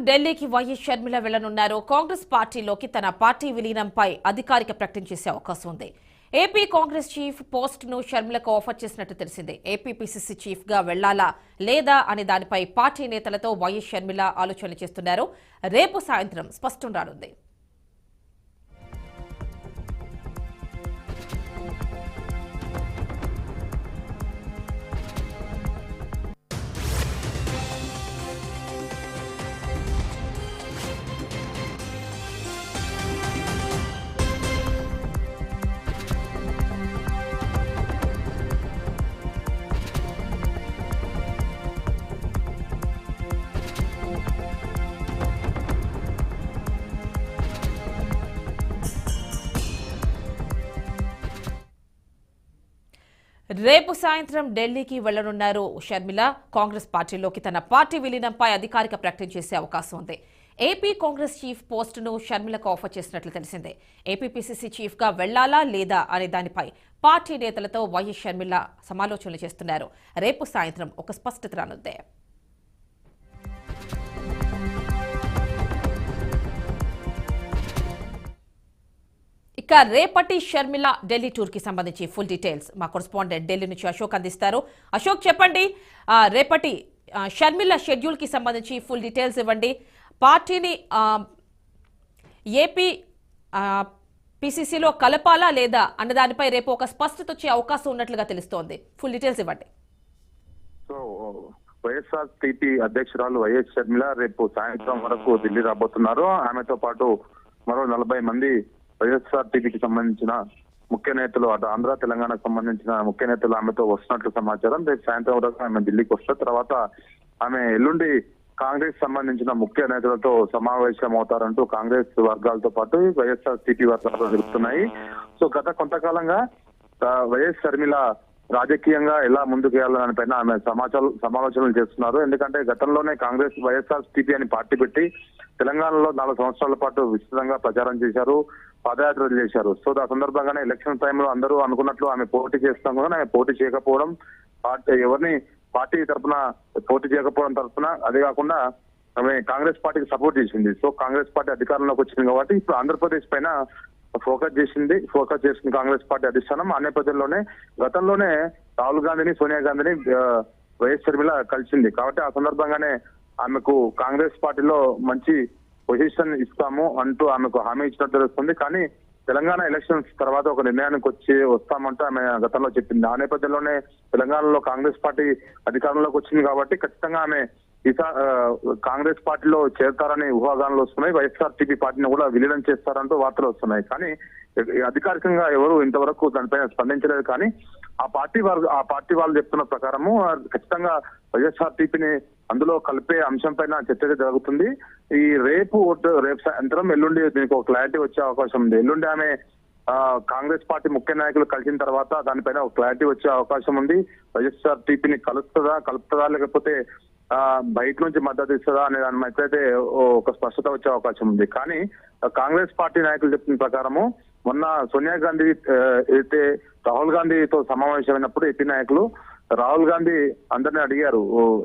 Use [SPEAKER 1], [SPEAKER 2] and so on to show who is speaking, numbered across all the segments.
[SPEAKER 1] ఢిల్లీకి వైఎస్ షర్మిల వెళ్లనున్నారు. కాంగ్రెస్ పార్టీలోకి తన పార్టీ విలీనంపై అధికారిక ప్రకటన చేసే అవకాశం ఉంది. ఏపీ కాంగ్రెస్ చీఫ్ పోస్టును షర్మిలకు ఆఫర్ చేసినట్టు తెలిసింది. ఏపీ పీసీసీ చీఫ్ గా వెళ్లాలా లేదా అనే దానిపై పార్టీ నేతలతో వైఎస్ షర్మిల ఆలోచనలు చేస్తున్నారు. రేపు సాయంత్రం స్పష్టం రానుంది. రేపు సాయంత్రం ఢిల్లీకి వెళ్లనున్నారు షర్మిల. కాంగ్రెస్ పార్టీలోకి తన పార్టీ విలీనంపై అధికారిక ప్రకటన చేసే అవకాశం ఉంది. ఏపీ కాంగ్రెస్ చీఫ్ పోస్టును షర్మిలకు ఆఫర్ చేసినట్లు తెలిసిందే. ఏపీ పీసీసీ చీఫ్ గా వెళ్లాలా లేదా అనే దానిపై పార్టీ నేతలతో వైఎస్ షర్మిల సమాలోచనలు చేస్తున్నారు. రేపు సాయంత్రం ఒక స్పష్టత రానుంది. ఇక రేపటి షర్మిల ఢిల్లీ టూర్ కి సంబంధించి ఫుల్ డీటెయిల్స్ మా కరెస్పాండెంట్ ఢిల్లీ నుంచి అశోక్ అందిస్తారు. అశోక్, చెప్పండి, రేపటి షర్మిల షెడ్యూల్ కి సంబంధించి ఫుల్ డీటెయిల్స్ ఇవ్వండి. పార్టీని ఏపీ పీసీసీలో కలపాలా లేదా అన్న దానిపై రేపు ఒక స్పష్టత వచ్చే అవకాశం ఉన్నట్లుగా తెలుస్తోంది. ఫుల్ డీటెయిల్స్ ఇవ్వండి.
[SPEAKER 2] సో వైఎస్ఆర్సీపీ అధ్యక్షురాలు వైఎస్ షర్మిల రేపు సాయంత్రం వరకు ఢిల్లీ రాబోతున్నారు. ఆమెతో పాటు మరో 40 మంది వైఎస్ఆర్సీపీకి సంబంధించిన ముఖ్య నేతలు, అటు ఆంధ్ర తెలంగాణకు సంబంధించిన ముఖ్య నేతలు ఆమెతో వస్తున్నట్లు సమాచారం. రేపు సాయంత్రం వరకు ఆమె ఢిల్లీకి వస్తారు. తర్వాత ఆమె ఎల్లుండి కాంగ్రెస్ సంబంధించిన ముఖ్య నేతలతో సమావేశం అవుతారంటూ కాంగ్రెస్ వర్గాలతో పాటు వైఎస్ఆర్సీపీ వర్గాలు తెలుపుతున్నాయి. సో గత కొంతకాలంగా వైఎస్ షర్మిల రాజకీయంగా ఎలా ముందుకు వెళ్లాలని పైన ఆమె సమాలోచనలు చేస్తున్నారు. ఎందుకంటే గతంలోనే కాంగ్రెస్ వైఎస్ఆర్సీపీ అని పార్టీ పెట్టి తెలంగాణలో 4 సంవత్సరాల పాటు విస్తృతంగా ప్రచారం చేశారు, పాదయాత్రలు చేశారు. సో ఆ సందర్భంగానే ఎలక్షన్ టైంలో అందరూ అనుకున్నట్లు ఆమె పోటీ చేస్తాం కూడా ఆమె పోటీ చేయకపోవడం, ఎవరిని పార్టీ తరఫున పోటీ చేయకపోవడం తరఫున, అదే కాకుండా ఆమె కాంగ్రెస్ పార్టీకి సపోర్ట్ చేసింది. సో కాంగ్రెస్ పార్టీ అధికారంలోకి వచ్చింది కాబట్టి ఇప్పుడు ఆంధ్రప్రదేశ్ పైన ఫోకస్ చేసింది కాంగ్రెస్ పార్టీ అధిష్టానం. ఆ నేపథ్యంలోనే గతంలోనే రాహుల్ గాంధీని, సోనియా గాంధీని వైఎస్ షర్మిల కలిసింది. కాబట్టి ఆ సందర్భంగానే ఆమెకు కాంగ్రెస్ పార్టీలో మంచి పొజిషన్ ఇస్తాము అంటూ ఆమెకు హామీ ఇచ్చినట్టు తెలుస్తుంది. కానీ తెలంగాణ ఎలక్షన్స్ తర్వాత ఒక నిర్ణయానికి వస్తామంటూ ఆమె గతంలో చెప్పింది. ఆ నేపథ్యంలోనే తెలంగాణలో కాంగ్రెస్ పార్టీ అధికారంలోకి వచ్చింది కాబట్టి ఖచ్చితంగా ఆమె కాంగ్రెస్ పార్టీలో చేరతారని ఊహాగానాలు వస్తున్నాయి. వైఎస్ఆర్సీపీ పార్టీని కూడా విలీనం చేస్తారంటూ వార్తలు వస్తున్నాయి. కానీ అధికారికంగా ఎవరు ఇంతవరకు దానిపైన స్పందించలేదు. కానీ ఆ పార్టీ వాళ్ళు చెప్తున్న ప్రకారము ఖచ్చితంగా వైఎస్ఆర్సీపీని అందులో కలిపే అంశం పైన చర్చ జరుగుతుంది. ఈ రేపు సాయంత్రం, ఎల్లుండి దీనికి ఒక క్లారిటీ వచ్చే అవకాశం ఉంది. ఎల్లుండి ఆమె కాంగ్రెస్ పార్టీ ముఖ్య నాయకులు కలిసిన తర్వాత దానిపైన ఒక క్లారిటీ వచ్చే అవకాశం ఉంది. వైఎస్ఆర్సీపీని కలుపుతుందా లేకపోతే బయట నుంచి మద్దతు ఇస్తుందా అనే దాని అయితే ఒక స్పష్టత వచ్చే అవకాశం ఉంది. కానీ కాంగ్రెస్ పార్టీ నాయకులు చెప్పిన ప్రకారము మొన్న సోనియా గాంధీ అయితే రాహుల్ గాంధీతో సమావేశమైనప్పుడు ఏపీ నాయకులు రాహుల్ గాంధీ అందరినీ అడిగారు,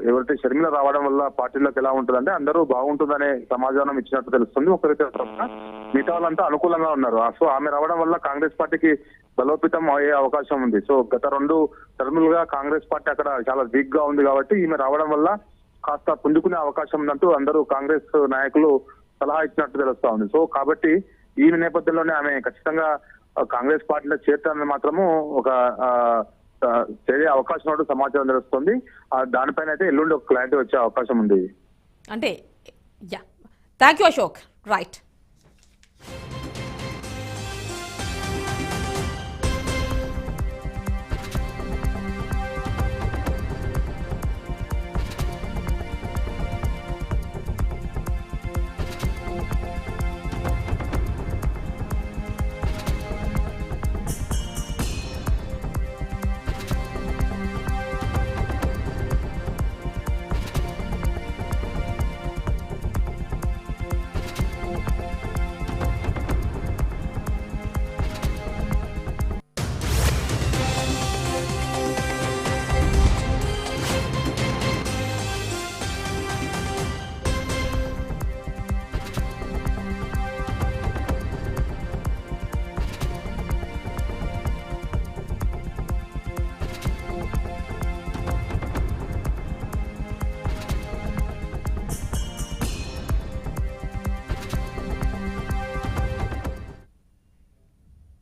[SPEAKER 2] ఎవరైతే షర్మిల రావడం వల్ల పార్టీలోకి ఎలా ఉంటుందంటే అందరూ బాగుంటుందనే సమాధానం ఇచ్చినట్టు తెలుస్తుంది. ఒకరైతే మిగతా వాళ్ళంతా అనుకూలంగా ఉన్నారు. సో ఆమె రావడం వల్ల కాంగ్రెస్ పార్టీకి బలోపేతం అయ్యే అవకాశం ఉంది. సో గత 2 టర్ములుగా కాంగ్రెస్ పార్టీ అక్కడ చాలా వీక్ గా ఉంది కాబట్టి ఈమె రావడం వల్ల కాస్త పుంజుకునే అవకాశం ఉందంటూ అందరూ కాంగ్రెస్ నాయకులు సలహా ఇచ్చినట్టు తెలుస్తా ఉంది. సో కాబట్టి ఈ నేపథ్యంలోనే ఆమె ఖచ్చితంగా కాంగ్రెస్ పార్టీలో చేరటాన్ని మాత్రము ఒక చేరే అవకాశం ఉన్నట్టు సమాచారం తెలుస్తుంది. దానిపైన అయితే ఎల్లుండి ఒక క్లారిటీ వచ్చే అవకాశం ఉంది.
[SPEAKER 1] అంటే థ్యాంక్ యూ అశోక్. రైట్.